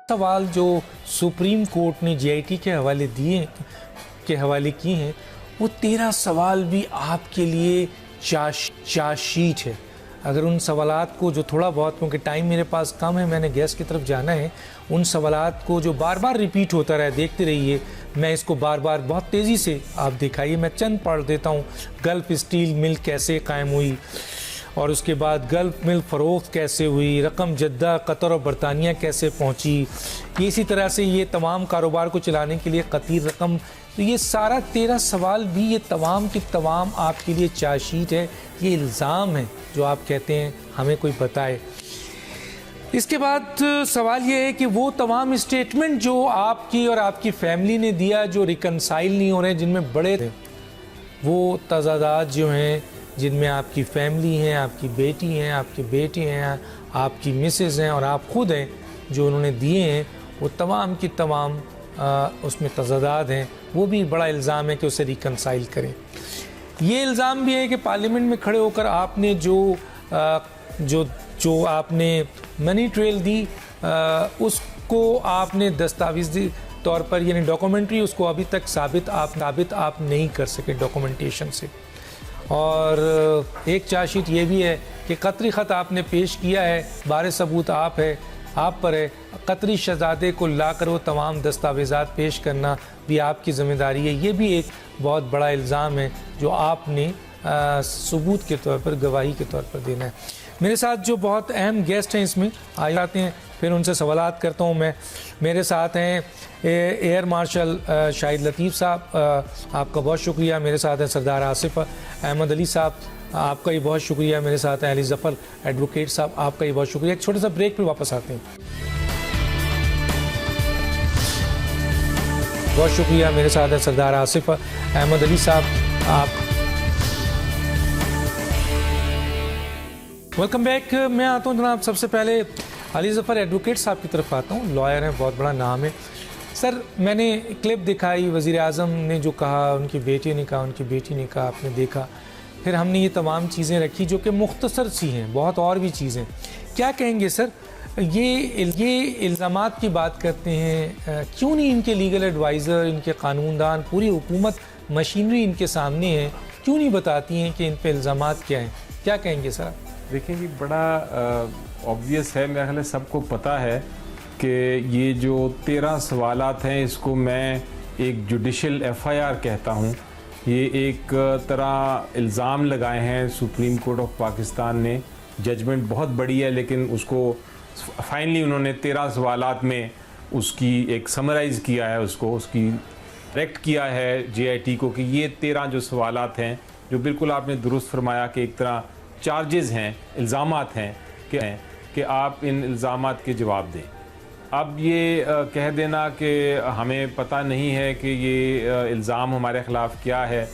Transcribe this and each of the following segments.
सवाल जो supreme court ने जेआईटी के हवाले किए हैं, वो 13 सवाल भी आपके लिए चार्जशीट है। अगर उन सवालात को जो थोड़ा बहुत, क्योंकि टाइम मेरे पास कम है, मैंने गेस्ट की तरफ जाना है, उन सवालात को जो बार बार रिपीट होता रहा, देखते रहिए। मैं इसको बार बार बहुत तेज़ी से आप दिखाइए, मैं चंद पढ़ देता हूँ। गल्फ स्टील मिल कैसे कायम हुई, और उसके बाद गल्फ मिल फ़रोख्त कैसे हुई, रकम जद्दा, कतर और बरतानिया कैसे पहुंची, इसी तरह से ये तमाम कारोबार को चलाने के लिए कतीर रकम। तो ये सारा 13 सवाल भी, ये तमाम की तमाम आपके लिए चार्जशीट है। ये इल्ज़ाम है जो आप कहते हैं हमें कोई बताए। इसके बाद सवाल ये है कि वो तमाम स्टेटमेंट जो आपकी और आपकी फैमिली ने दिया, जो रिकनसाइल नहीं हो रहे, जिनमें बड़े थे वो तजादात जो हैं, जिनमें आपकी फैमिली हैं, आपकी बेटी हैं, आपके बेटे हैं, आपकी मिसेज़ हैं और आप ख़ुद हैं, जो उन्होंने दिए हैं, वो तमाम की तमाम उसमें तजादात हैं। वो भी बड़ा इल्ज़ाम है कि उसे रिकनसाइल करें। ये इल्ज़ाम भी है कि पार्लियामेंट में खड़े होकर आपने जो आपने मनी ट्रेल दी, उसको आपने दस्तावेज़ी तौर पर, यानी डॉक्यूमेंट्री, उसको अभी तक साबित आप नहीं कर सके डॉक्यूमेंटेशन से। और एक चार्जशीट ये भी है कि कतरी ख़त आपने पेश किया है, बारे सबूत आप पर है। कतरी शहजादे को लाकर वो तमाम दस्तावेज़ात पेश करना भी आपकी ज़िम्मेदारी है। ये भी एक बहुत बड़ा इल्ज़ाम है जो आपने सबूत के तौर पर, गवाही के तौर पर देना है। मेरे साथ जो बहुत अहम गेस्ट हैं इसमें आ जाते हैं, फिर उनसे सवालात करता हूँ मैं। मेरे साथ हैं एयर मार्शल शाहिद लतीफ़ साहब, आपका बहुत शुक्रिया। मेरे साथ हैं सरदार आसिफ अहमद अली साहब, आपका ही बहुत शुक्रिया। मेरे साथ हैं अली ज़फ़र एडवोकेट साहब, आपका ही बहुत शुक्रिया। एक छोटे सा ब्रेक पर वापस आते हैं। बहुत शुक्रिया। मेरे साथ हैं सरदार आसिफ अहमद अली साहब, आप वेलकम बैक। मैं आता हूँ जनाब, सबसे पहले अली ज़फ़र एडवोकेट साहब की तरफ आता हूँ। लॉयर हैं, बहुत बड़ा नाम है। सर, मैंने क्लिप दिखाई, वज़ीर आज़म ने जो कहा, उनकी बेटी ने कहा, उनकी बेटी ने कहा, आपने देखा, फिर हमने ये तमाम चीज़ें रखी जो कि मुख्तसर सी हैं, बहुत और भी चीज़ें। क्या कहेंगे सर, ये इल्ज़ामात की बात करते हैं, क्यों नहीं इनके लीगल एडवाइज़र, इनके कानूनदान, पूरी हुकूमत मशीनरी इनके सामने है, क्यों नहीं बताती हैं कि इन पे इल्ज़ामात क्या हैं? क्या कहेंगे सर? देखिए, ये बड़ा ऑब्वियस है, मेरे ख्याल सबको पता है कि ये जो 13 सवालात हैं, इसको मैं एक जुडिशल FIR कहता हूँ। ये एक तरह इल्ज़ाम लगाए हैं सुप्रीम कोर्ट ऑफ पाकिस्तान ने। जजमेंट बहुत बड़ी है, लेकिन उसको फाइनली उन्होंने 13 सवालात में उसकी एक समराइज़ किया है, उसकी डायरेक्ट किया है JIT को कि ये 13 जो सवालात हैं, जो बिल्कुल आपने दुरुस्त फरमाया कि एक तरह चार्जेस हैं, इल्ज़ामात हैं कि आप इन इल्ज़ामात के जवाब दें। अब ये कह देना कि हमें पता नहीं है कि ये इल्ज़ाम हमारे ख़िलाफ़ क्या है,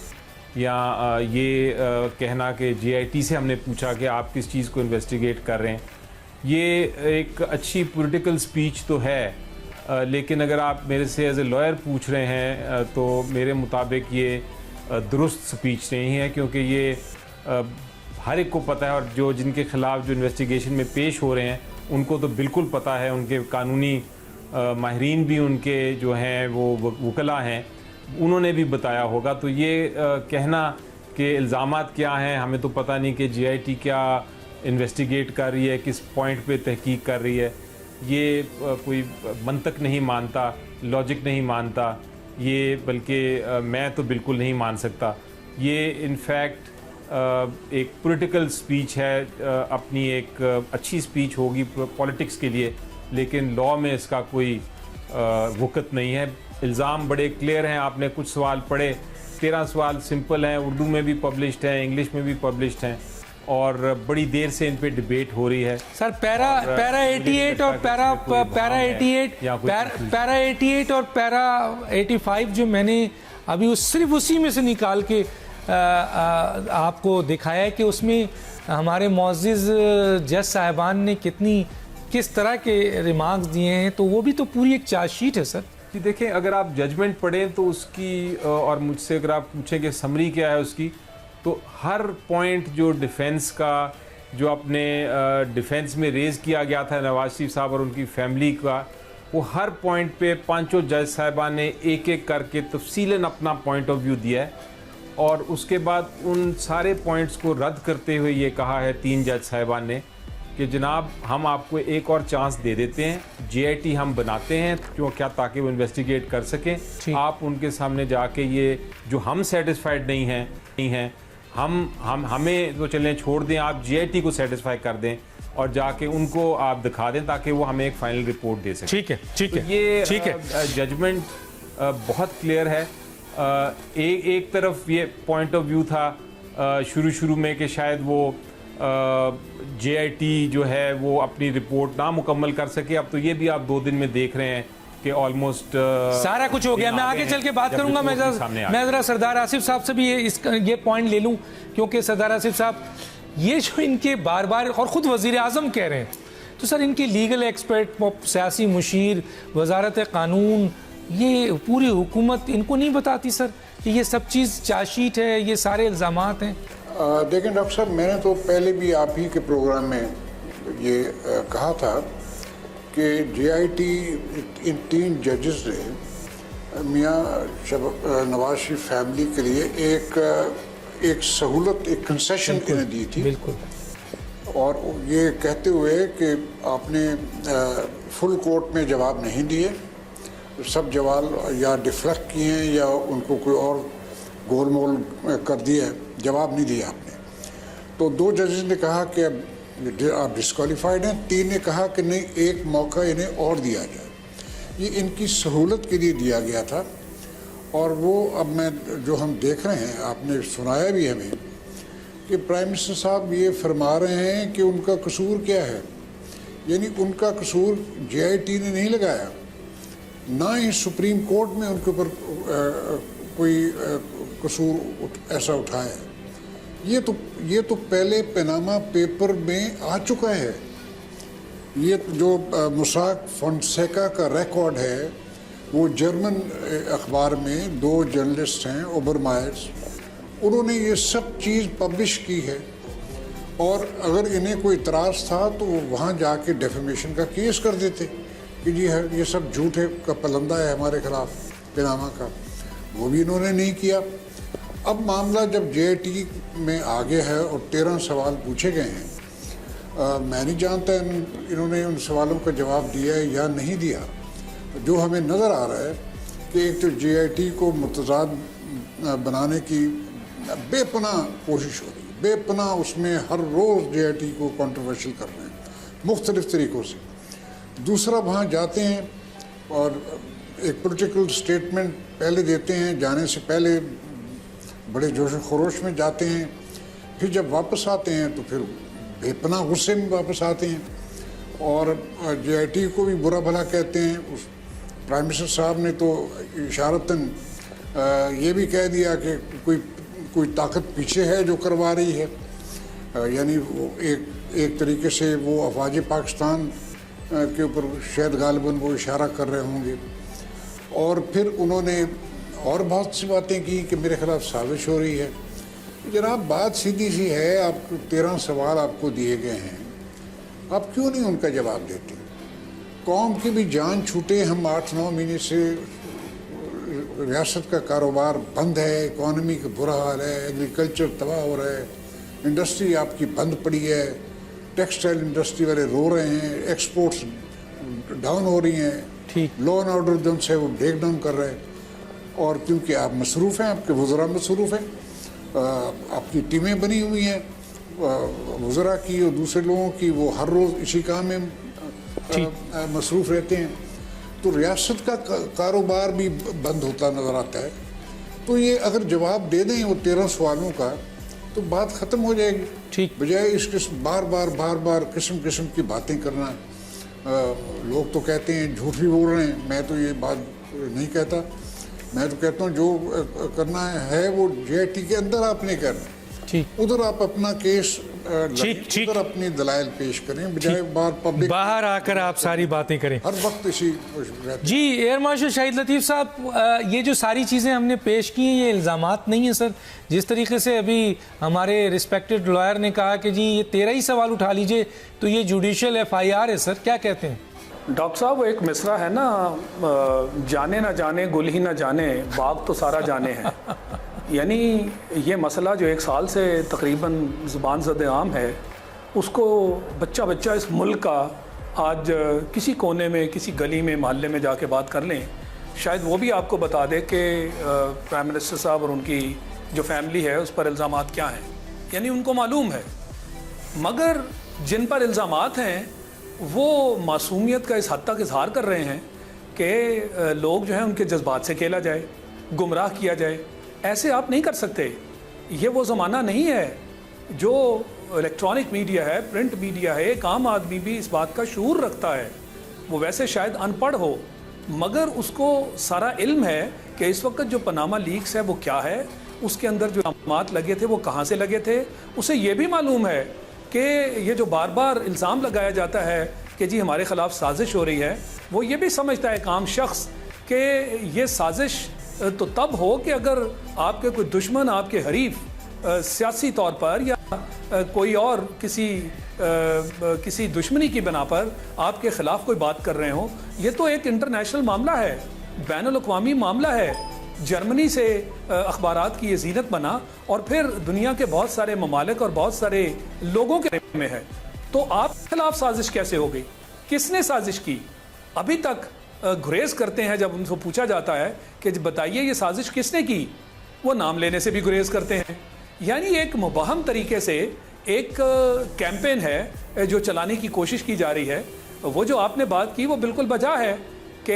या ये कहना कि JIT से हमने पूछा कि आप किस चीज़ को इन्वेस्टिगेट कर रहे हैं, ये एक अच्छी पॉलिटिकल स्पीच तो है, लेकिन अगर आप मेरे से एज ए लॉयर पूछ रहे हैं तो मेरे मुताबिक ये दुरुस्त स्पीच नहीं है, क्योंकि ये हर एक को पता है, और जो जिनके ख़िलाफ़ जो इन्वेस्टिगेशन में पेश हो रहे हैं उनको तो बिल्कुल पता है, उनके कानूनी माहिरीन भी उनके जो हैं वो वकला हैं, उन्होंने भी बताया होगा। तो ये कहना कि इल्ज़ामात क्या हैं, हमें तो पता नहीं कि JIT क्या इन्वेस्टिगेट कर रही है, किस पॉइंट पे तहकीक कर रही है, ये कोई मंतक नहीं मानता, लॉजिक नहीं मानता ये, बल्कि मैं तो बिल्कुल नहीं मान सकता। ये इनफैक्ट एक पॉलिटिकल स्पीच है, अपनी एक अच्छी स्पीच होगी पॉलिटिक्स के लिए, लेकिन लॉ में इसका कोई वक़्त नहीं है। इल्ज़ाम बड़े क्लियर हैं, आपने कुछ सवाल पढ़े, 13 सवाल सिंपल हैं, उर्दू में भी पब्लिश्ड हैं, इंग्लिश में भी पब्लिश्ड हैं, और बड़ी देर से इन पे डिबेट हो रही है। सर, पैरा 88 और पैरा 85 जो मैंने अभी सिर्फ उसी में से निकाल के आपको दिखाया है कि उसमें हमारे मुअज़्ज़िज़ जज साहिबान ने किस तरह के रिमार्क्स दिए हैं, तो वो भी तो पूरी एक चार्जशीट है सर। कि देखें, अगर आप जजमेंट पढ़ें तो उसकी और मुझसे अगर आप पूछें कि समरी क्या है उसकी, तो हर पॉइंट जो डिफेंस का, जो अपने डिफेंस में रेज़ किया गया था नवाज शरीफ साहब और उनकी फैमिली का, वो हर पॉइंट पे पांचों जज साहिबान ने एक एक करके तफसीलन अपना पॉइंट ऑफ व्यू दिया है और उसके बाद उन सारे पॉइंट्स को रद्द करते हुए ये कहा है 3 जज साहिबान ने कि जनाब हम आपको एक और चांस दे देते हैं, JIT हम बनाते हैं क्यों, क्या ताकि वो इन्वेस्टिगेट कर सकें। आप उनके सामने जाके ये जो हम सेटिस्फाइड नहीं हैं हमें तो चलें छोड़ दें, आप JIT को सेटिस्फाई कर दें और जाके उनको आप दिखा दें ताकि वो हमें एक फाइनल रिपोर्ट दे सकें। ठीक है, ठीक है, ये ठीक है, जजमेंट बहुत क्लियर है। एक तरफ ये पॉइंट ऑफ व्यू था शुरू में कि शायद वो JIT जो है वो अपनी रिपोर्ट ना मुकम्मल कर सके। अब तो ये भी आप 2 दिन में देख रहे हैं कि ऑलमोस्ट सारा कुछ हो गया। मैं आगे चल के बात करूंगा। मैं ज़रा सरदार आसिफ साहब से भी ये पॉइंट ले लूं, क्योंकि सरदार आसिफ साहब ये जो इनके बार बार और ख़ुद वज़ीर आज़म कह रहे हैं, तो सर इनके लीगल एक्सपर्ट, सियासी मुशीर, वजारत कानून, ये पूरी हुकूमत इनको नहीं बताती सर कि ये सब चीज़ चार्जशीट है, ये सारे इल्ज़ामात हैं? देखें डॉक्टर साहब, मैंने तो पहले भी आप ही के प्रोग्राम में ये कहा था कि JIT इन 3 जजेस ने मियाँ नवाज शरीफ फैमिली के लिए एक सहूलत, एक कंसेशन इन्हें दी थी। बिल्कुल। और ये कहते हुए कि आपने फुल कोर्ट में जवाब नहीं दिए, सब जवाब या डिफ्लेक्ट किए हैं या उनको कोई और गोल मोल कर दिया है, जवाब नहीं दिया आपने। तो 2 जजेस ने कहा कि अब आप डिस्क्वालीफाइड हैं, 3 ने कहा कि नहीं, एक मौका इन्हें और दिया जाए। ये इनकी सहूलत के लिए दिया गया था। और वो अब जो हम देख रहे हैं, आपने सुनाया भी हमें कि प्राइम मिनिस्टर साहब ये फरमा रहे हैं कि उनका कसूर क्या है। यानी उनका कसूर JIT ने नहीं लगाया, ना ही सुप्रीम कोर्ट में उनके ऊपर कोई कसूर ऐसा उठाया है। ये तो पहले पनामा पेपर में आ चुका है। ये जो मुसाक फोंसेका का रिकॉर्ड है, वो जर्मन अखबार में 2 जर्नलिस्ट हैं, ओबरमायर्स, उन्होंने ये सब चीज़ पब्लिश की है। और अगर इन्हें कोई इतराज़ था तो वो वहाँ जाके डेफेमेशन का केस कर देते कि जी है, ये सब झूठे का पलंदा है हमारे खिलाफ पनामा का। वो भी इन्होंने नहीं किया। अब मामला जब JIT में आगे है और 13 सवाल पूछे गए हैं, मैं नहीं जानता इन्होंने उन सवालों का जवाब दिया है या नहीं दिया। जो हमें नज़र आ रहा है कि एक तो JIT को मुतज़ाद बनाने की बेपनाह कोशिश हो रही है, बेपनाह उसमें हर रोज़ JIT को कंट्रोवर्शियल कर रहे हैं मुख्तलिफ़ तरीक़ों से। दूसरा, वहाँ जाते हैं और एक पॉलिटिकल स्टेटमेंट पहले देते हैं, जाने से पहले बड़े जोश खरोश में जाते हैं, फिर जब वापस आते हैं तो फिर बेपनाह गुस्से में वापस आते हैं और JIT को भी बुरा भला कहते हैं। उस प्राइम मिनिस्टर साहब ने तो इशारतन ये भी कह दिया कि कोई ताकत पीछे है जो करवा रही है। यानी वो एक तरीके से वो अफवाज पाकिस्तान के ऊपर शायद गालिबन वो इशारा कर रहे होंगे। और फिर उन्होंने और बहुत सी बातें की कि मेरे खिलाफ साजिश हो रही है। जनाब, बात सीधी सी है, आपको 13 सवाल आपको दिए गए हैं, आप क्यों नहीं उनका जवाब देते? कौम की भी जान छूटे, हम 8-9 महीने से रियासत का कारोबार बंद है, इकॉनमी का बुरा हाल है, एग्रीकल्चर तबाह हो रहा है, इंडस्ट्री आपकी बंद पड़ी है, टेक्सटाइल इंडस्ट्री वाले रो रहे हैं, एक्सपोर्ट्स डाउन हो रही हैं, लॉ एंड ऑर्डर जो है वो ब्रेक डाउन कर रहे हैं। और क्योंकि आप मसरूफ़ हैं, आपके वज़रा मसरूफ़ हैं, आपकी टीमें बनी हुई हैं वज़रा की और दूसरे लोगों की, वो हर रोज़ इसी काम में मसरूफ़ रहते हैं, तो रियासत का कारोबार भी बंद होता नज़र आता है। तो ये अगर जवाब दे दें वो 13 सवालों का तो बात ख़त्म हो जाएगी, ठीक, बजाय इस बार बार किस्म की बातें करना। लोग तो कहते हैं झूठ भी बोल रहे हैं, मैं तो ये बात नहीं कहता। मैं तो कहता हूँ जो करना है वो JIT के अंदर आपने करना, ठीक, उधर आप अपना केस ठीक। उधर अपनी दलाइल पेश करें, बजाय बाहर आकर आप सारी बातें करें। हर वक्त इसी रहते। जी एयर मार्शल शाहिद लतीफ़ साहब, ये जो सारी चीज़ें हमने पेश की हैं, ये इल्ज़ामात नहीं है सर। जिस तरीके से अभी हमारे रिस्पेक्टेड लॉयर ने कहा कि जी ये 13 ही सवाल उठा लीजिए, तो ये जुडिशियल FIR है सर, क्या कहते हैं? डॉक्टर साहब, वो एक मिसरा है ना, जाने ना जाने गुल ही ना जाने, बाग तो सारा जाने है। यानी ये मसला जो 1 साल से तकरीबन ज़ुबान ज़द आम है, उसको बच्चा बच्चा इस मुल्क का आज किसी कोने में, किसी गली में, मोहल्ले में जाके बात कर लें, शायद वो भी आपको बता दे कि प्राइम मिनिस्टर साहब और उनकी जो फैमिली है उस पर इल्ज़ामात क्या हैं। यानी उनको मालूम है, मगर जिन पर इल्ज़ामात हैं वो मासूमियत का इस हद तक इजहार कर रहे हैं कि लोग जो हैं उनके जज्बात से खेला जाए, गुमराह किया जाए। ऐसे आप नहीं कर सकते। ये वो ज़माना नहीं है जो इलेक्ट्रॉनिक मीडिया है, प्रिंट मीडिया है। एक आम आदमी भी इस बात का शऊर रखता है, वो वैसे शायद अनपढ़ हो, मगर उसको सारा इल्म है कि इस वक्त जो पनामा लीक्स है वो क्या है, उसके अंदर जो इल्ज़ामात लगे थे वो कहाँ से लगे थे। उसे ये भी मालूम है कि ये जो बार बार इल्ज़ाम लगाया जाता है कि जी हमारे ख़िलाफ़ साजिश हो रही है, वो ये भी समझता है एक आम शख्स कि ये साजिश तो तब हो कि अगर आपके कोई दुश्मन, आपके हरीफ सियासी तौर पर या कोई और किसी दुश्मनी की बिना पर आपके ख़िलाफ़ कोई बात कर रहे हो। ये तो एक इंटरनेशनल मामला है, बैनुल-अक़वामी मामला है। जर्मनी से अखबारात की ये जीनत बना और फिर दुनिया के बहुत सारे ममालिक और बहुत सारे लोगों के में है। तो आपके खिलाफ साजिश कैसे हो गई? किसने साजिश की? अभी तक गुरेज करते हैं जब उनको पूछा जाता है कि बताइए ये साजिश किसने की, वो नाम लेने से भी गुरेज करते हैं। यानी एक मुबहम तरीके से एक कैंपेन है जो चलाने की कोशिश की जा रही है। वो जो आपने बात की वो बिल्कुल बजा है कि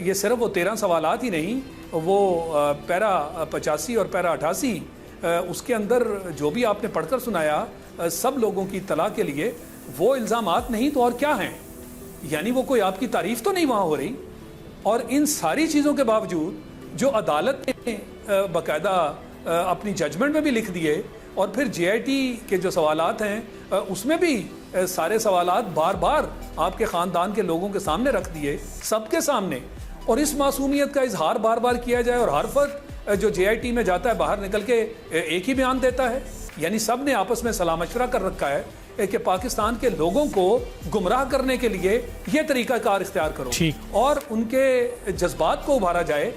ये सिर्फ वो 13 सवालात ही नहीं, वो पैरा 85 और पैरा 88 उसके अंदर जो भी आपने पढ़कर सुनाया सब लोगों की इत्तला के लिए, वो इल्ज़ामात नहीं तो और क्या हैं। यानी वो कोई आपकी तारीफ़ तो नहीं वहाँ हो रही। और इन सारी चीज़ों के बावजूद जो अदालत ने बाकायदा अपनी जजमेंट में भी लिख दिए और फिर JIT के जो सवालात हैं उसमें भी सारे सवालात बार बार आपके ख़ानदान के लोगों के सामने रख दिए, सबके सामने, और इस मासूमियत का इजहार बार बार किया जाए और हर फर्द जो JIT में जाता है बाहर निकल के एक ही बयान देता है। यानी सब ने आपस में सलाह मशवरा कर रखा है कि पाकिस्तान के लोगों को गुमराह करने के लिए ये तरीक़ाकार इख्तियार करो और उनके जज्बात को उभारा जाए,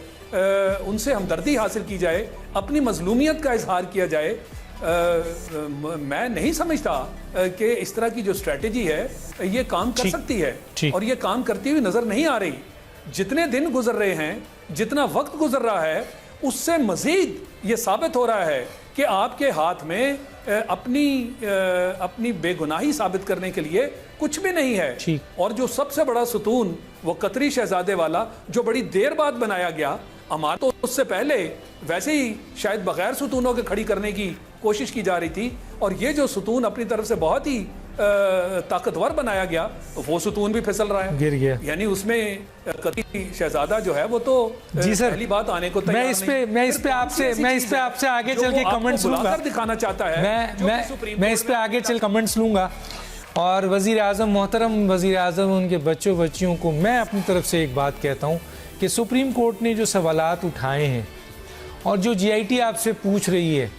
उनसे हमदर्दी हासिल की जाए, अपनी मजलूमियत का इजहार किया जाए। मैं नहीं समझता कि इस तरह की जो स्ट्रेटजी है ये काम कर सकती है और ये काम करती हुई नज़र नहीं आ रही। जितने दिन गुजर रहे हैं, जितना वक्त गुजर रहा है, उससे मज़ीद ये साबित हो रहा है कि आपके हाथ में अपनी बेगुनाही साबित करने के लिए कुछ भी नहीं है। और जो सबसे बड़ा सुतून वो कतरी शहजादे वाला जो बड़ी देर बाद बनाया गया, हमारा तो उससे पहले वैसे ही शायद बगैर सुतूनों के खड़ी करने की कोशिश की जा रही थी, और ये जो सुतून अपनी तरफ से बहुत ही ताकतवर बनाया गया, वो सुतून भी फिसल रहा है, गिर गया। यानी उसमें कतरी शहजादा जो है वो तो जी सर, पहली बात आने को तैयार नहीं। मैं इस पे आपसे आगे चल के कमेंट्स लूंगा, दिखाना चाहता है। मैं इस पे आगे चल कमेंट्स लूंगा। और वज़ीर आज़म, मोहतरम वज़ीर आज़म, उनके बच्चों बच्चियों को मैं अपनी तरफ से एक बात कहता हूँ कि सुप्रीम कोर्ट ने जो सवालात उठाए हैं और जो JIT आपसे पूछ रही है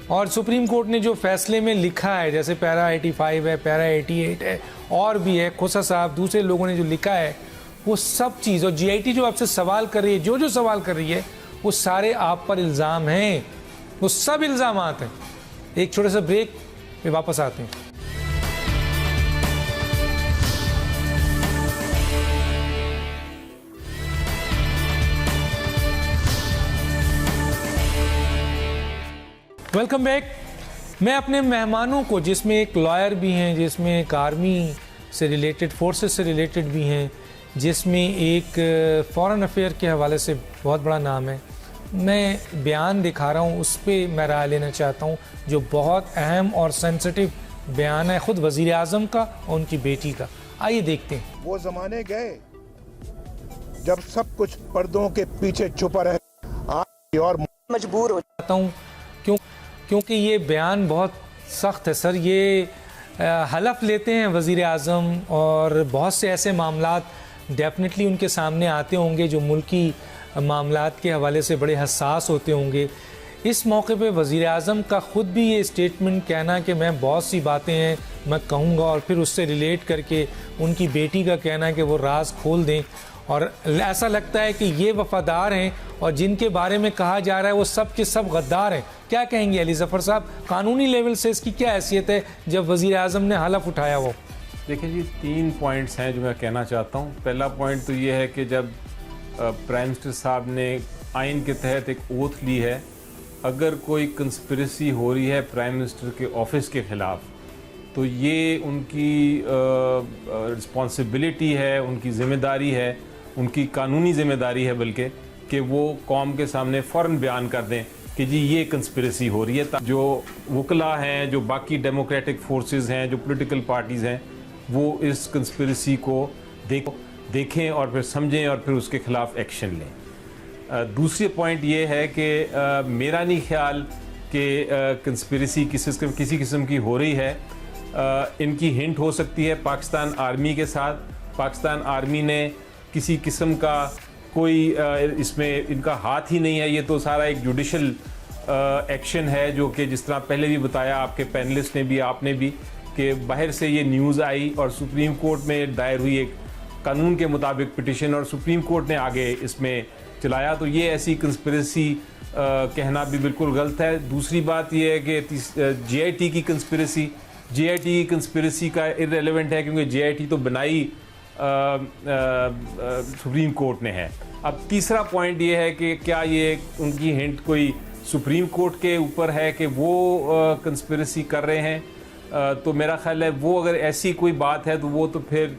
और सुप्रीम कोर्ट ने जो फैसले में लिखा है, जैसे पैरा 85 है, पैरा 88 है, और भी है, खोसा साहब, दूसरे लोगों ने जो लिखा है, वो सब चीज़, और JIT जो आपसे सवाल कर रही है, जो सवाल कर रही है, वो सारे आप पर इल्ज़ाम हैं, वो सब इल्ज़ामात हैं। एक छोटे सा ब्रेक पे वापस आते हैं। Welcome back. मैं अपने मेहमानों को, जिसमें एक लॉयर भी हैं, जिसमें एक आर्मी से रिलेटेड, फोर्सेस से रिलेटेड भी हैं, जिसमें एक फॉरेन अफेयर के हवाले से बहुत बड़ा नाम है, मैं बयान दिखा रहा हूँ, उस पर मैं राय लेना चाहता हूँ, जो बहुत अहम और सेंसिटिव बयान है ख़ुद वज़ीर आज़म का और उनकी बेटी का। आइए देखते हैं। वो ज़माने गए जब सब कुछ पर्दों के पीछे छुपा रहे, आज और मजबूर हो जाता हूँ क्योंकि ये बयान बहुत सख्त है सर। ये हलफ लेते हैं वज़ीर आज़म और बहुत से ऐसे मामलात डेफिनेटली उनके सामने आते होंगे जो मुल्की मामलात के हवाले से बड़े हसास होते होंगे। इस मौके पे वज़ीर आज़म का ख़ुद भी ये स्टेटमेंट कहना कि मैं बहुत सी बातें हैं मैं कहूँगा, और फिर उससे रिलेट करके उनकी बेटी का कहना कि वो राज खोल दें, और ऐसा लगता है कि ये वफ़ादार हैं और जिनके बारे में कहा जा रहा है वो सब के सब गद्दार हैं। क्या कहेंगे अली ज़फ़र साहब, कानूनी लेवल से इसकी क्या हैसियत है जब वज़ीर आज़म ने हलफ उठाया? वो देखिए जी, 3 पॉइंट्स हैं जो मैं कहना चाहता हूँ। पहला पॉइंट तो ये है कि जब प्राइम मिनिस्टर साहब ने आइन के तहत एक ओथ ली है, अगर कोई कंस्पिरेसी हो रही है प्राइम मिनिस्टर के ऑफिस के ख़िलाफ़, तो ये उनकी रिस्पॉन्सिबिलिटी है, उनकी ज़िम्मेदारी है, उनकी कानूनी ज़िम्मेदारी है बल्कि, कि वो कौम के सामने फ़ौरन बयान कर दें कि जी ये कंस्पिरेसी हो रही है। जो वकला हैं, जो बाकी डेमोक्रेटिक फोर्सेस हैं, जो पॉलिटिकल पार्टीज़ हैं, वो इस कंस्पिरेसी को देखें और फिर समझें और फिर उसके ख़िलाफ़ एक्शन लें। दूसरी पॉइंट ये है कि मेरा नहीं ख्याल कि कंस्पिरेसी किसी किस्म की हो रही है। इनकी हिंट हो सकती है पाकिस्तान आर्मी के साथ। पाकिस्तान आर्मी ने किसी किस्म का कोई इसमें इनका हाथ ही नहीं है। ये तो सारा एक जुडिशल एक्शन है, जो कि जिस तरह पहले भी बताया आपके पैनलिस्ट ने भी, आपने भी, कि बाहर से ये न्यूज़ आई और सुप्रीम कोर्ट में दायर हुई एक कानून के मुताबिक पिटिशन, और सुप्रीम कोर्ट ने आगे इसमें चलाया। तो ये ऐसी कंस्पिरेसी कहना भी बिल्कुल गलत है। दूसरी बात ये है कि JIT की कंस्पिरेसी का इररेलेवेंट है, क्योंकि JIT तो बनाई सुप्रीम कोर्ट ने है। अब तीसरा पॉइंट ये है कि क्या ये उनकी हिंट कोई सुप्रीम कोर्ट के ऊपर है कि वो कंस्पिरेसी कर रहे हैं? तो मेरा ख्याल है वो अगर ऐसी कोई बात है तो वो तो फिर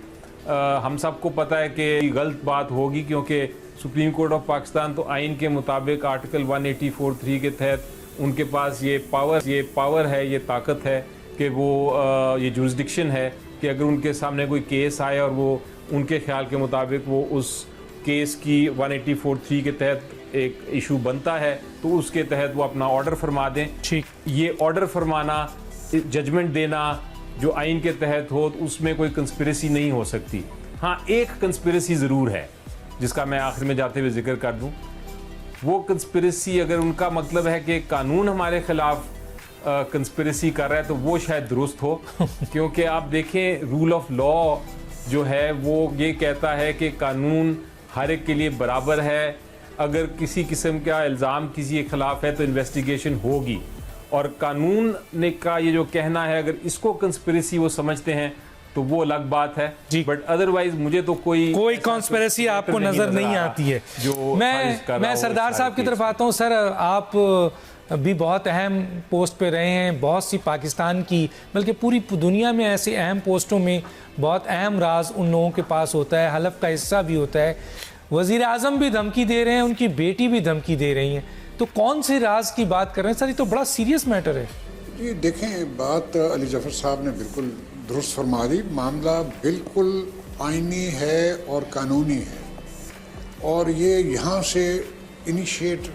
हम सबको पता है कि गलत बात होगी, क्योंकि सुप्रीम कोर्ट ऑफ पाकिस्तान तो आइन के मुताबिक आर्टिकल 184(3) के तहत उनके पास ये पावर है, ये ताकत है कि वो ये जुरिस्डिक्शन है कि अगर उनके सामने कोई केस आए और वो उनके ख्याल के मुताबिक वो उस केस की 184(3) के तहत एक इशू बनता है, तो उसके तहत वो अपना ऑर्डर फरमा दें। ठीक, ये ऑर्डर फरमाना, जजमेंट देना जो आइन के तहत हो, तो उसमें कोई कंस्पिरेसी नहीं हो सकती। हाँ, एक कंस्पिरेसी ज़रूर है जिसका मैं आखिर में जाते हुए जिक्र कर दूं। वो कंस्पिरेसी, अगर उनका मतलब है कि कानून हमारे खिलाफ कंस्पिरेसी कर रहा है, तो वो शायद दुरुस्त हो। क्योंकि आप देखें, रूल ऑफ लॉ जो है वो ये कहता है कि कानून हर एक के लिए बराबर है। अगर किसी किस्म का इल्ज़ाम किसी के खिलाफ है तो इन्वेस्टिगेशन होगी, और कानून ने का ये जो कहना है, अगर इसको कंस्पिरेसी वो समझते हैं तो वो अलग बात है जी। बट अदरवाइज मुझे तो कोई कॉन्स्पिरेसी आपको नजर नहीं आती है। जो मैं सरदार साहब की तरफ आता हूँ। सर, आप भी बहुत अहम पोस्ट पे रहे हैं, बहुत सी पाकिस्तान की बल्कि पूरी दुनिया में ऐसे अहम पोस्टों में बहुत अहम राज उन लोगों के पास होता है, हलफ का हिस्सा भी होता है। वज़ीर आज़म भी धमकी दे रहे हैं, उनकी बेटी भी धमकी दे रही हैं, तो कौन से राज की बात कर रहे हैं सर? ये तो बड़ा सीरियस मैटर है। ये देखें, बात अली ज़फ़र साहब ने बिल्कुल दुरुस्त फरमा दी। मामला बिल्कुल आइनी है और कानूनी है, और ये यहाँ से इनिशिएट,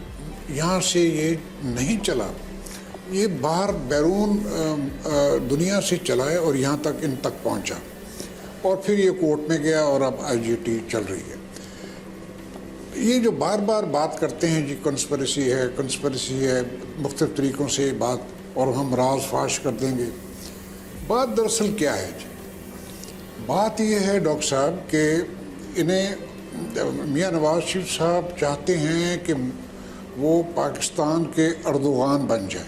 यहाँ से ये नहीं चला, ये बाहर बैरून दुनिया से चला है और यहाँ तक, इन तक पहुँचा, और फिर ये कोर्ट में गया और अब IGT चल रही है। ये जो बार बार बात करते हैं जी कंस्पिरेसी है, मुख्तलिफ तरीक़ों से बात, और हम राज फाश कर देंगे। बात दरअसल क्या है जी? बात ये है डॉक्टर साहब कि इन्हें मियाँ नवाज शरीफ साहब चाहते हैं कि वो पाकिस्तान के अर्दोगान बन जाए,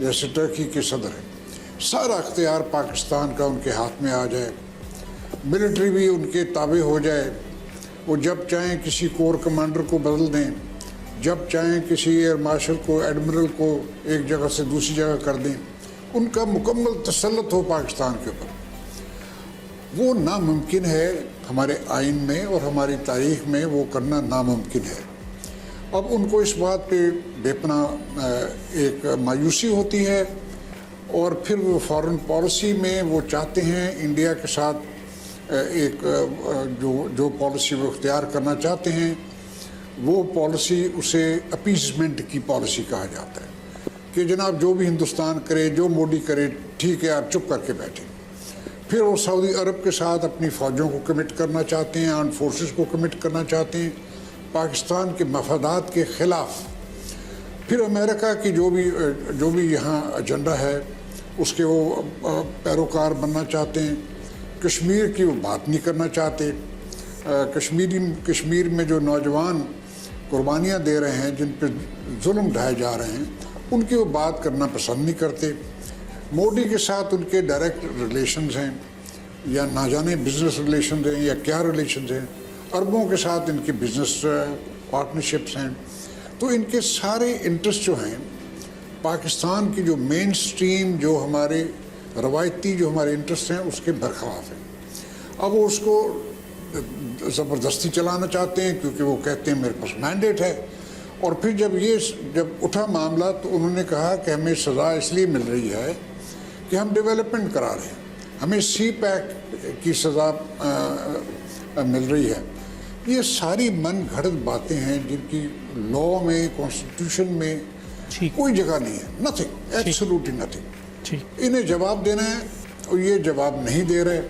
जैसे टर्की के सदर हैं। सारा अख्तियार पाकिस्तान का उनके हाथ में आ जाए, मिलिट्री भी उनके ताबे हो जाए। वो जब चाहें किसी कोर कमांडर को बदल दें, जब चाहें किसी एयर मार्शल को, एडमिरल को एक जगह से दूसरी जगह कर दें। उनका मुकम्मल तसल्लुत हो पाकिस्तान के ऊपर। वो नामुमकिन है हमारे आइन में और हमारी तारीख में, वो करना नामुमकिन है। अब उनको इस बात पे बेपना एक मायूसी होती है, और फिर वो फॉरेन पॉलिसी में वो चाहते हैं इंडिया के साथ एक जो पॉलिसी वो इख्तियार करना चाहते हैं, वो पॉलिसी उसे अपीसमेंट की पॉलिसी कहा जाता है। कि जनाब जो भी हिंदुस्तान करे, जो मोदी करे, ठीक है, आप चुप करके बैठे। फिर वो सऊदी अरब के साथ अपनी फ़ौजों को कमिट करना चाहते हैं, आर्म फोर्सेस को कमिट करना चाहते हैं पाकिस्तान के मफादात के ख़िलाफ़। फिर अमेरिका की जो भी यहाँ एजेंडा है उसके वो पैरोकार बनना चाहते हैं। कश्मीर की वो बात नहीं करना चाहते। कश्मीर में जो नौजवान कुर्बानियाँ दे रहे हैं, जिन पर जुल्म ढाए जा रहे हैं, उनकी वो बात करना पसंद नहीं करते। मोदी के साथ उनके डायरेक्ट रिलेशंस हैं या ना जाने बिजनेस रिलेशंस हैं या क्या रिलेशंस हैं। अरबों के साथ इनके बिजनेस पार्टनरशिप्स हैं। तो इनके सारे इंटरेस्ट जो हैं पाकिस्तान की जो मेन स्ट्रीम, जो हमारे रवायती जो हमारे इंटरेस्ट हैं, उसके बरखलाफ हैं। अब वो उसको ज़बरदस्ती चलाना चाहते हैं क्योंकि वो कहते हैं मेरे पास मैंडेट है। और फिर जब उठा मामला तो उन्होंने कहा कि हमें सज़ा इसलिए मिल रही है कि हम डेवलपमेंट करा रहे हैं, हमें सी पैक की सज़ा मिल रही है। ये सारी मन घड़त बातें हैं जिनकी लॉ में, कॉन्स्टिट्यूशन में कोई जगह नहीं है। Nothing, absolutely nothing. इन्हें जवाब देना है और ये जवाब नहीं दे रहे।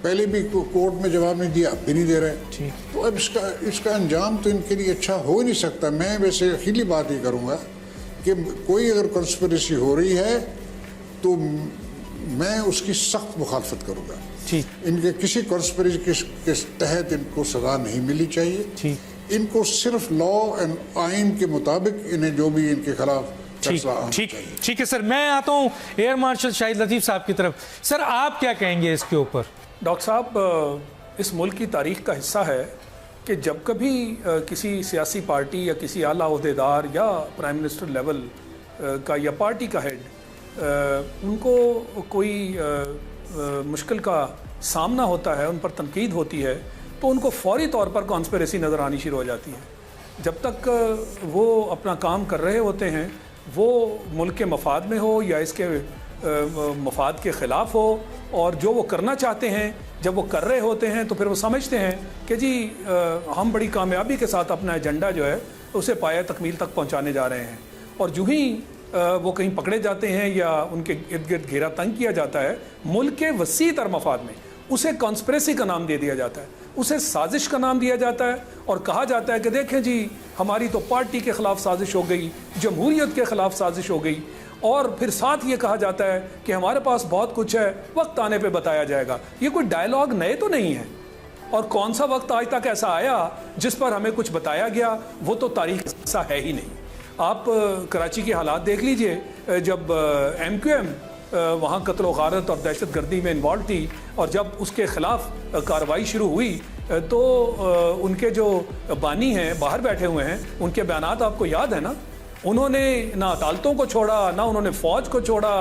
पहले भी कोर्ट में जवाब नहीं दिया, अब भी नहीं दे रहे। तो अब इसका अंजाम तो इनके लिए अच्छा हो ही नहीं सकता। मैं वैसे अखिली बात ही करूँगा कि कोई अगर कंस्पिरेसी हो रही है तो मैं उसकी सख्त मुखालफत करूँगा। इनके किसी कंस्पिरेसी के तहत इनको सज़ा नहीं मिलनी चाहिए। इनको सिर्फ लॉ एंड आइन के मुताबिक इन्हें जो भी इनके खिलाफ ठीक है सर। मैं आता हूँ एयर मार्शल शाहिद लतीफ़ साहब की तरफ। सर आप क्या कहेंगे इसके ऊपर? डॉक्टर साहब, इस मुल्क की तारीख का हिस्सा है कि जब कभी किसी सियासी पार्टी या किसी आला ओहदेदार या प्राइम मिनिस्टर लेवल का या पार्टी का हेड उनको कोई मुश्किल का सामना होता है, उन पर तनकीद होती है, तो उनको फौरी तौर पर कॉन्स्पिरेसी नज़र आनी शुरू हो जाती है। जब तक वो अपना काम कर रहे होते हैं, वो मुल्क के मफाद में हो या इसके मफाद के ख़िलाफ़ हो, और जो वो करना चाहते हैं जब वो कर रहे होते हैं तो फिर वो समझते हैं कि जी हम बड़ी कामयाबी के साथ अपना एजेंडा जो है उसे पाया तकमील तक पहुंचाने जा रहे हैं। और जो ही वो कहीं पकड़े जाते हैं या उनके इर्द गिर्द घेरा तंग किया जाता है, मुल्क के वसी तर मफाद में उसे कॉन्स्पिरेसी का नाम दे दिया जाता है, उसे साजिश का नाम दिया जाता है और कहा जाता है कि देखें जी हमारी तो पार्टी के ख़िलाफ़ साजिश हो गई, जमहूरियत के ख़िलाफ़ साजिश हो गई। और फिर साथ ये कहा जाता है कि हमारे पास बहुत कुछ है, वक्त आने पे बताया जाएगा। ये कोई डायलॉग नए तो नहीं है। और कौन सा वक्त आज तक ऐसा आया जिस पर हमें कुछ बताया गया, वो तो तारीख ऐसा है ही नहीं। आप कराची के हालात देख लीजिए, जब MQM वहाँ कत्ल व गारत और दहशत गर्दी में इन्वॉल्व थी और जब उसके ख़िलाफ़ कार्रवाई शुरू हुई तो उनके जो बानी हैं बाहर बैठे हुए हैं, उनके बयानात आपको याद है ना। उन्होंने ना अदालतों को छोड़ा, ना उन्होंने फ़ौज को छोड़ा,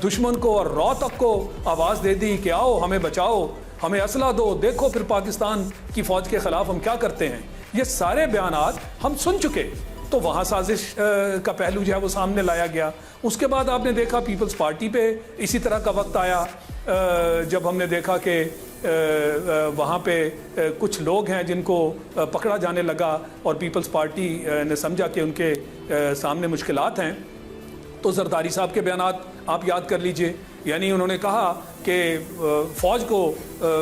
दुश्मन को और रॉ तक को आवाज़ दे दी कि आओ हमें बचाओ, हमें असला दो, देखो फिर पाकिस्तान की फ़ौज के ख़िलाफ़ हम क्या करते हैं। ये सारे बयानात हम सुन चुके। तो वहाँ साजिश का पहलू जो है वो सामने लाया गया। उसके बाद आपने देखा पीपल्स पार्टी पे इसी तरह का वक्त आया जब हमने देखा कि वहाँ पे कुछ लोग हैं जिनको पकड़ा जाने लगा और पीपल्स पार्टी ने समझा कि उनके सामने मुश्किलात हैं। तो जरदारी साहब के बयानात आप याद कर लीजिए, यानी उन्होंने कहा कि फौज को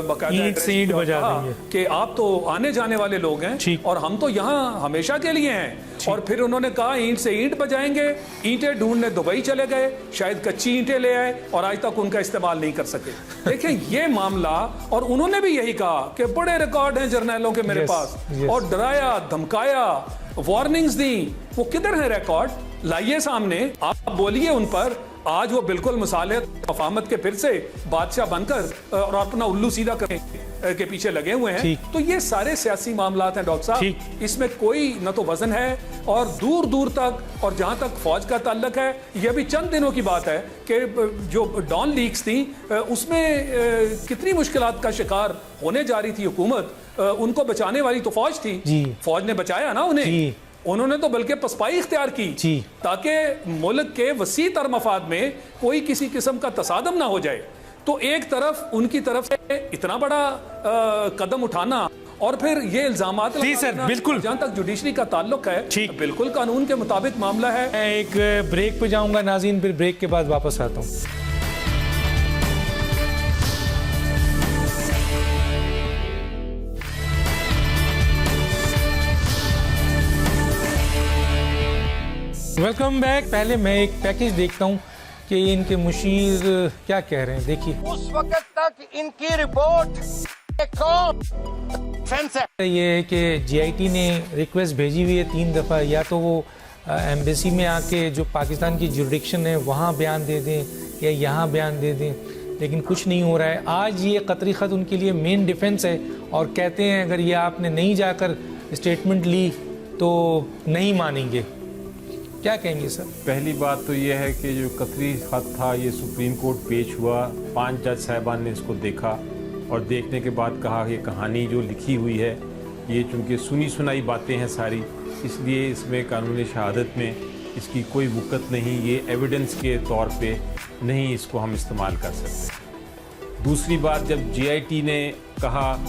बाकायदा कि आप तो आने जाने वाले लोग हैं और हम तो यहाँ हमेशा के लिए हैं। और फिर उन्होंने कहा ईंट से ईंट बजाएंगे। ईंटें ढूंढने दुबई चले गए, शायद कच्ची ईंटें ले आए और आज तक उनका इस्तेमाल नहीं कर सके। देखें ये मामला, और उन्होंने भी यही कहा कि बड़े रिकॉर्ड हैं जर्नैलों के मेरे पास, और डराया, धमकाया, वार्निंग्स दी। वो किधर है रिकॉर्ड? लाइए सामने, आप बोलिए उन पर। आज वो बिल्कुल मुसालियत मफाहमत के फिर से बादशाह बनकर और अपना उल्लू सीधा करने के पीछे लगे हुए हैं। तो ये सारे सियासी मामलात हैं डॉक्टर साहब, इसमें कोई न तो वजन है और दूर दूर तक। और जहां तक फौज का ताल्लुक है, ये भी चंद दिनों की बात है कि जो डॉन लीक्स थी उसमें कितनी मुश्किलात का शिकार होने जा रही थी हुकूमत। उनको बचाने वाली तो फौज थी, फौज ने बचाया ना उन्हें। उन्होंने तो बल्कि पसपाई इख्तियार की ताकि मुल्क के वसी तर मफाद में कोई किसी किस्म का तसादम ना हो जाए। तो एक तरफ उनकी तरफ से इतना बड़ा कदम उठाना और फिर ये इल्जामात जी सर, बिल्कुल। जहां तक जुडिशरी का ताल्लुक है, ठीक। बिल्कुल कानून के मुताबिक मामला है। मैं एक ब्रेक पे जाऊंगा नाज़रीन, फिर ब्रेक के बाद वापस आता हूँ। Welcome back. पहले मैं एक पैकेज देखता हूँ कि इनके मुशीर क्या कह रहे हैं। देखिए, उस वक्त तक इनकी रिपोर्ट ये है कि जीआईटी ने रिक्वेस्ट भेजी हुई है 3 दफ़ा, या तो वो एम्बेसी में आके जो पाकिस्तान की जुरिडिक्शन है वहाँ बयान दे दें या यहाँ बयान दे दें, लेकिन कुछ नहीं हो रहा है। आज ये कतरी ख़त उनके लिए मेन डिफेंस है और कहते हैं अगर ये आपने नहीं जाकर स्टेटमेंट ली तो नहीं मानेंगे। क्या कहेंगे सर? पहली बात तो ये है कि जो कतरी ख़त था ये सुप्रीम कोर्ट पेश हुआ, 5 जज साहिबान ने इसको देखा और देखने के बाद कहा कि कहानी जो लिखी हुई है ये चूँकि सुनी सुनाई बातें हैं सारी, इसलिए इसमें कानून शहादत में इसकी कोई वक़्त नहीं, ये एविडेंस के तौर पे नहीं इसको हम इस्तेमाल कर सकते। दूसरी बात, जब जीआईटी ने कहा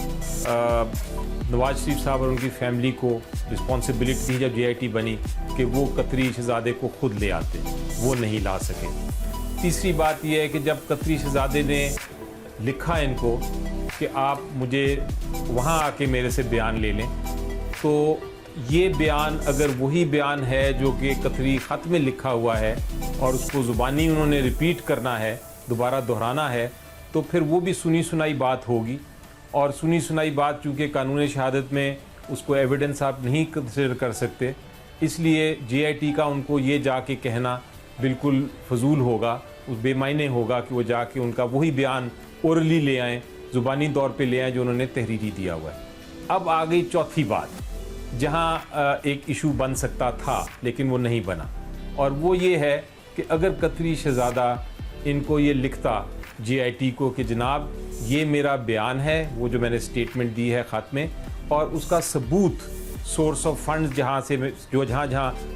नवाज शरीफ साहब और उनकी फैमिली को रिस्पॉन्सिबिलिटी थी जब जीआईटी बनी कि वो कतरी शहजादे को खुद ले आते, वो नहीं ला सके। तीसरी बात यह है कि जब कतरी शहजादे ने लिखा इनको कि आप मुझे वहाँ आके मेरे से बयान ले लें, तो ये बयान अगर वही बयान है जो कि कतरी ख़त में लिखा हुआ है और उसको ज़ुबानी उन्होंने रिपीट करना है, दोबारा दोहराना है, तो फिर वो भी सुनी सुनाई बात होगी। और सुनी सुनाई बात चूँकि कानून शहादत में उसको एविडेंस आप नहीं कंसिडर कर सकते, इसलिए जीआईटी का उनको ये जाके कहना बिल्कुल फजूल होगा, उस बेमायने होगा कि वो जाके उनका वही बयान ओरली ले आएँ, ज़ुबानी तौर पे ले आएँ जो उन्होंने तहरीरी दिया हुआ है। अब आ गई चौथी बात, जहाँ एक इशू बन सकता था लेकिन वो नहीं बना, और वो ये है कि अगर कतरी शहज़ादा इनको ये लिखता जीआईटी को कि जनाब ये मेरा बयान है, वो जो मैंने स्टेटमेंट दी है ख़त में, और उसका सबूत सोर्स ऑफ फंड्स जहाँ से जो जहाँ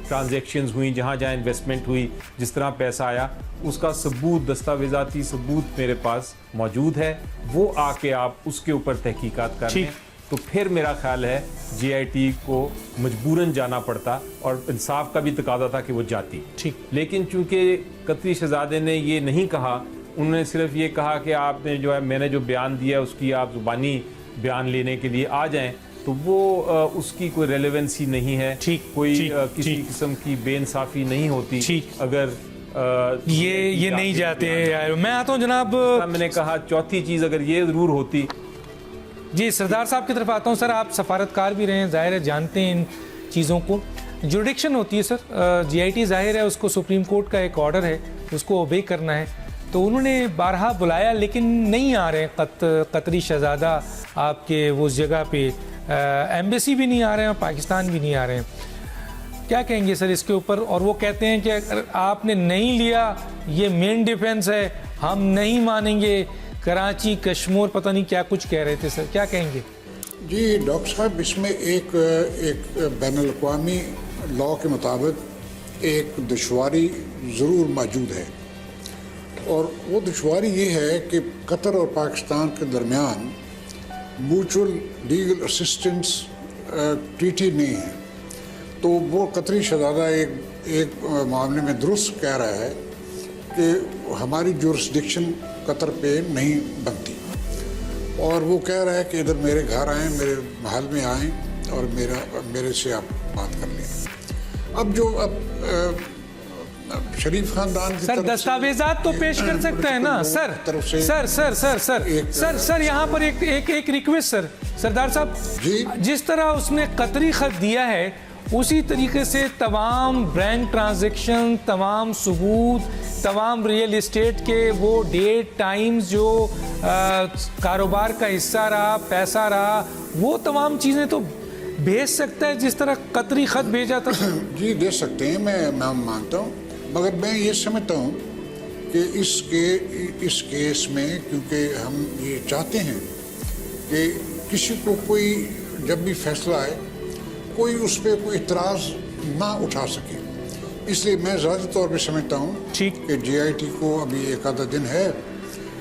ट्रांजैक्शंस हुई, जहाँ इन्वेस्टमेंट हुई, जिस तरह पैसा आया, उसका सबूत, दस्तावेज़ाती सबूत मेरे पास मौजूद है, वो आके आप उसके ऊपर तहकीकात कर लें, तो फिर मेरा ख्याल है जीआईटी को मजबूरन जाना पड़ता और इंसाफ का भी तकाजा था कि वो जाती। ठीक। लेकिन चूंकि कतरी शहजादे ने ये नहीं कहा, उन्होंने सिर्फ ये कहा कि आपने जो है मैंने जो बयान दिया उसकी आप ज़ुबानी बयान लेने के लिए आ जाएं, तो वो उसकी कोई रेलेवेंसी नहीं है। ठीक, कोई ठीक, किसी ठीक। किस्म की बेइंसाफ़ी नहीं होती। ठीक। अगर ये नहीं जाते। मैं आता हूँ जनाब, मैंने कहा चौथी चीज़ अगर ये ज़रूर होती। जी सरदार साहब की तरफ आता हूँ। सर आप सफारतकार भी रहे हैं, जाहिर है जानते हैं इन चीज़ों को। जुडिक्शन होती है सर, जीआईटी जाहिर है उसको सुप्रीम कोर्ट का एक ऑर्डर है उसको ओबे करना है, तो उन्होंने बारहा बुलाया लेकिन नहीं आ रहे कतरी शहजादा आपके वो जगह पे, एम्बेसी भी नहीं आ रहे हैं, पाकिस्तान भी नहीं आ रहे हैं। क्या कहेंगे सर इसके ऊपर? और वो कहते हैं कि अगर आपने नहीं लिया ये मेन डिफेंस है, हम नहीं मानेंगे, कराची कश्मीर पता नहीं क्या कुछ कह रहे थे सर, क्या कहेंगे? जी डॉक्टर साहब, इसमें एक बैनुल-अक़वामी लॉ के मुताबिक एक दुश्वारी ज़रूर मौजूद है, और वो दुश्वारी ये है कि कतर और पाकिस्तान के दरमियान म्यूचुअल लीगल असिस्टेंस ट्रीटी नहीं है। तो वो कतरी शहज़ादा एक मामले में दुरुस्त कह रहा है कि हमारी जुरिस्डिक्शन कतर पे नहीं बनती, और वो कह रहा है कि इधर मेरे घर आएँ, मेरे महल में आएँ और मेरे से आप बात कर लें। अब जो शरीफ खानदान की सर दस्तावेजात तो पेश कर सकते हैं ना sir. Sir sir sir sir sir sir यहाँ पर एक रिक्वेस्ट सर, सरदार साहब जी, जिस तरह उसने कतरी खत दिया है उसी तरीके से तमाम बैंक ट्रांजैक्शन, तमाम सबूत, तमाम रियल इस्टेट के वो डेट टाइम्स जो कारोबार का हिस्सा रहा, पैसा रहा, वो तमाम चीज़ें तो भेज सकता है जिस तरह कतरी खत भेजा था। जी दे सकते हैं, मैं मानता हूँ, मगर मैं ये समझता हूँ कि इस केस में क्योंकि हम ये चाहते हैं कि किसी को कोई जब भी फैसला आए कोई उस पर कोई इतराज़ ना उठा सके, इसलिए मैं ज़्यादा तौर पे समझता हूँ कि जीआईटी को अभी एक आधा दिन है,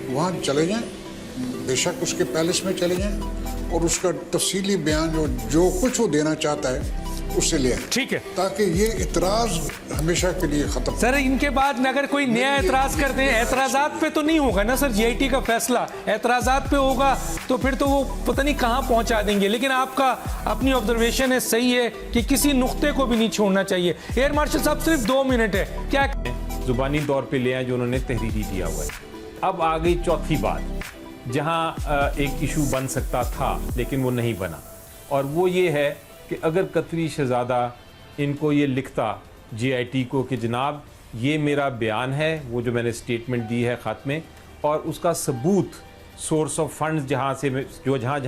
वहाँ चले जाएं, बेशक उसके पैलेस में चले जाएं और उसका तफसीली बयान जो कुछ वो देना चाहता है उससे ले आए, ठीक है, ताकि ये इतराज हमेशा के लिए खत्म। सर इनके बाद अगर कोई नया एतराज करते हैं, एतराजात पे तो नहीं होगा ना सर जीआईटी का फैसला, एतराजात पे होगा तो फिर तो वो पता नहीं कहां पहुंचा देंगे। लेकिन आपका अपनी ऑब्जर्वेशन है, सही है कि किसी नुक्ते को भी नहीं छोड़ना चाहिए। एयर मार्शल साहब सिर्फ 2 मिनट है, क्या जुबानी तौर पे ले आए जो उन्होंने तहरीरी दिया हुआ है। अब आ गई चौथी बात, जहां एक इशू बन सकता था लेकिन वो नहीं बना, और वो ये है कि अगर कतरी शहजादा इनको ये लिखता जीआईटी को कि जनाब ये मेरा बयान है, वो जो मैंने स्टेटमेंट दी है ख़त में, और उसका सबूत सोर्स ऑफ फंड्स जहाँ से जो जहाँ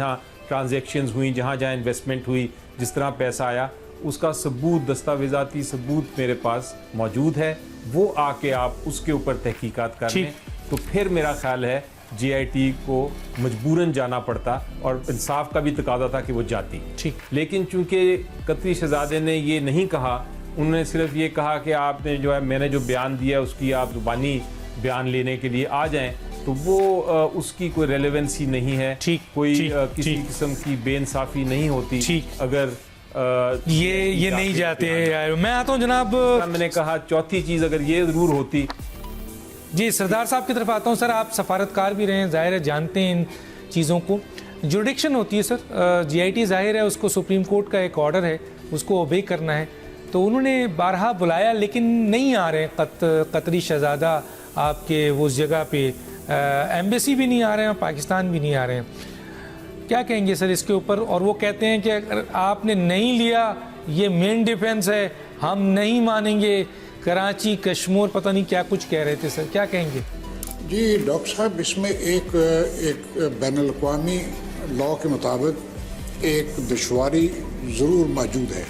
ट्रांजैक्शंस हुई, जहाँ इन्वेस्टमेंट हुई, जिस तरह पैसा आया, उसका सबूत, दस्तावेज़ाती सबूत मेरे पास मौजूद है, वो आके आप उसके ऊपर तहकीकात कर लें, तो फिर मेरा ख्याल है जीआईटी को मजबूरन जाना पड़ता और इंसाफ का भी तकाजा था कि वो जाती। ठीक, लेकिन चूंकि कतरी शहजादे ने ये नहीं कहा, उन्होंने सिर्फ ये कहा कि आपने जो है मैंने जो बयान दिया है उसकी आप जुबानी बयान लेने के लिए आ जाएं, तो वो उसकी कोई रेलेवेंसी नहीं है। ठीक, कोई किसी ठीक, किस्म की बेइंसाफी नहीं होती। ठीक, अगर ये नहीं जाते यार। मैं आता हूँ जनाब, मैंने कहा चौथी चीज अगर ये जरूर होती। जी सरदार साहब की तरफ आता हूँ। सर आप सफारतकार भी रहे हैं, जाहिर है जानते हैं इन चीज़ों को। जुडिक्शन होती है सर, जीआईटी जाहिर है उसको सुप्रीम कोर्ट का एक ऑर्डर है, उसको ओबे करना है, तो उन्होंने बारहा बुलाया लेकिन नहीं आ रहे कतरी शहजादा आपके उस जगह पे, एम्बेसी भी नहीं आ रहे हैं, पाकिस्तान भी नहीं आ रहे हैं। क्या कहेंगे सर इसके ऊपर? और वो कहते हैं कि अगर आपने नहीं लिया, ये मेन डिफेंस है, हम नहीं मानेंगे, कराची कश्मीर पता नहीं क्या कुछ कह रहे थे सर, क्या कहेंगे? जी डॉक्टर साहब, इसमें एक बैनुल-अक़वामी लॉ के मुताबिक एक दुश्वारी ज़रूर मौजूद है,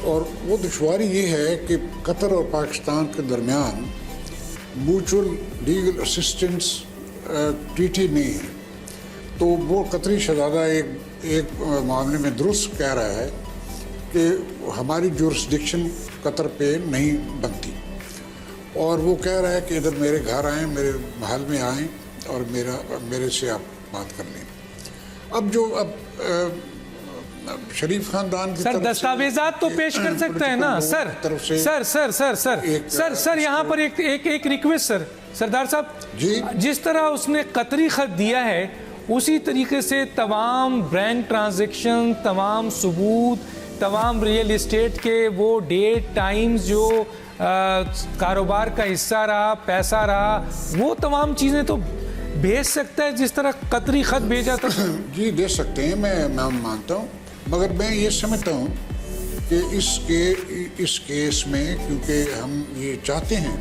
और वो दुश्वारी ये है कि कतर और पाकिस्तान के दरमियान म्यूचुअल लीगल असिस्टेंस ट्रीटी नहीं है। तो वो कतरी शहजादा एक मामले में दुरुस्त कह रहा है कि हमारी जुरिस्डिक्शन कतर पे नहीं बनती, और वो कह रहा है कि इधर मेरे घर आएँ, मेरे महल में आएँ और मेरे से आप बात कर लें। अब शरीफ खानदान की सर दस्तावेजात तो पेश कर सकता है ना सर। सर यहाँ पर एक रिक्वेस्ट सर, सरदार साहब जी, जिस तरह उसने कतरी खत दिया है उसी तरीके से तमाम बैंक ट्रांजैक्शन, तमाम सबूत, तमाम रियल एस्टेट के वो डेट, टाइम्स, जो कारोबार का हिस्सा रहा, पैसा रहा, वो तमाम चीज़ें तो भेज सकता है जिस तरह कतरी खत भेजा था। जी दे सकते हैं, मैं मानता हूँ, मगर मैं ये समझता हूँ कि इस केस में, क्योंकि हम ये चाहते हैं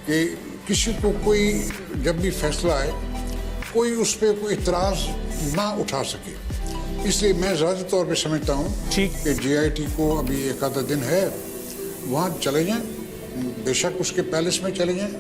कि किसी को कोई जब भी फैसला आए कोई उस पर कोई इतराज़ ना उठा सके, इसलिए मैं ज़्यादा तौर पे समझता हूँ कि जीआईटी को अभी एक आधा दिन है, वहाँ चले जाएं, बेशक उसके पैलेस में चले जाएं,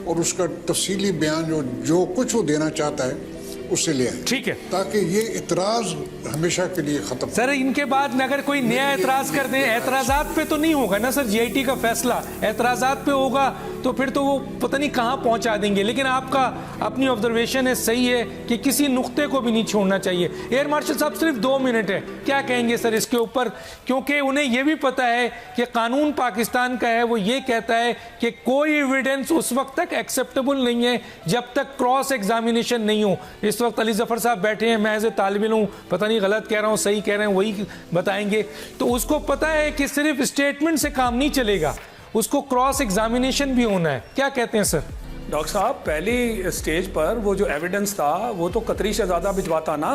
और उसका तफसीली बयान जो कुछ वो देना चाहता है उससे ले आए, ठीक है, ताकि ये इतराज हमेशा के लिए खत्म। सर इनके बाद अगर कोई नया एतराज कर दें, एतराजात पे तो नहीं होगा ना सर जीआईटी का फैसला, एतराजात पे होगा तो फिर तो वो पता नहीं कहां पहुंचा देंगे। लेकिन आपका अपनी ऑब्जर्वेशन है, सही है कि किसी नुक्ते को भी नहीं छोड़ना चाहिए। एयर मार्शल साहब सिर्फ 2 मिनट है, क्या कहेंगे सर इसके ऊपर? क्योंकि उन्हें यह भी पता है कि कानून पाकिस्तान का है, वो ये कहता है कि कोई एविडेंस उस वक्त तक एक्सेप्टेबल नहीं है जब तक क्रॉस एग्जामिनेशन नहीं हो। इस वक्त अली जफर साहब बैठे हैं, मैं एज ए तालिब इल्म हूं, पता नहीं गलत कह रहा हूं, सही कह रहे हैं, वही बताएंगे। तो उसको पता है कि सिर्फ स्टेटमेंट से काम नहीं चलेगा, उसको क्रॉस एग्जामिनेशन भी होना है। क्या कहते हैं सर? डॉक्टर साहब, पहली स्टेज पर वो जो एविडेंस था वो तो कतरी शहजादा भिजवाता ना,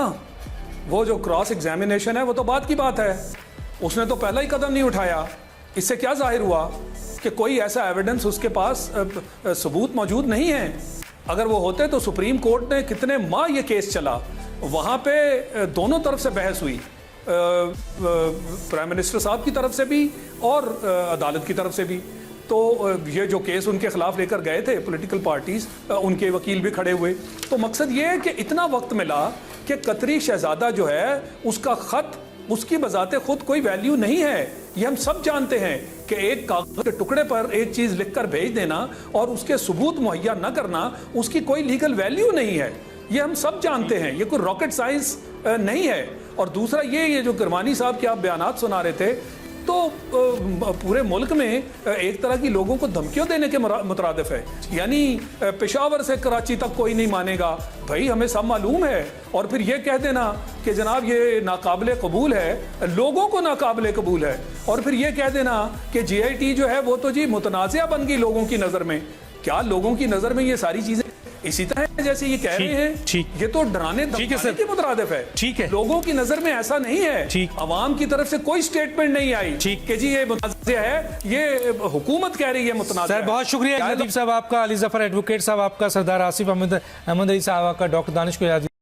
वो जो क्रॉस एग्जामिनेशन है वो तो बाद की बात है, उसने तो पहला ही कदम नहीं उठाया। इससे क्या जाहिर हुआ कि कोई ऐसा एविडेंस उसके पास सबूत मौजूद नहीं है। अगर वो होते तो सुप्रीम कोर्ट ने कितने माह ये केस चला, वहाँ पे दोनों तरफ से बहस हुई, प्राइम मिनिस्टर साहब की तरफ से भी और अदालत की तरफ से भी। तो ये जो केस उनके खिलाफ लेकर गए थे पॉलिटिकल पार्टीज, उनके वकील भी खड़े हुए। तो मकसद ये है कि इतना वक्त मिला कि कतरी शहजादा जो है उसका खत, उसकी बजाते खुद कोई वैल्यू नहीं है। ये हम सब जानते हैं कि एक कागज के टुकड़े पर एक चीज लिखकर भेज देना और उसके सबूत मुहैया न करना, उसकी कोई लीगल वैल्यू नहीं है। ये हम सब जानते हैं, ये कोई रॉकेट साइंस नहीं है। और दूसरा ये जो किरमानी साहब के आप बयानात सुना रहे थे, तो पूरे मुल्क में एक तरह की लोगों को धमकियों देने के मुतरादिफ है। यानी पेशावर से कराची तक कोई नहीं मानेगा, भाई हमें सब मालूम है। और फिर ये कह देना कि जनाब ये नाकाबिले कबूल है, लोगों को नाकाबिले कबूल है। और फिर ये कह देना कि JIT जो है वो तो जी मुतनाज़िया बन गई लोगों की नज़र में। क्या लोगों की नज़र में ये सारी चीज़ें इसी तरह है जैसे ये कह रहे हैं? ठीक, ये तो डराने धमकाने के मुतरादिफ है। ठीक है, लोगों की नजर में ऐसा नहीं है। ठीक, अवाम की तरफ से कोई स्टेटमेंट नहीं आई ठीक कि जी ये मुतनाज़िया है, ये हुकूमत कह रही है मुतनाज़िया सर। बहुत शुक्रिया नदीम साहब आपका, अली जफर एडवोकेट साहब आपका, सरदार आसिफ अहमद अली साहब आपका, डॉक्टर दानिश को याद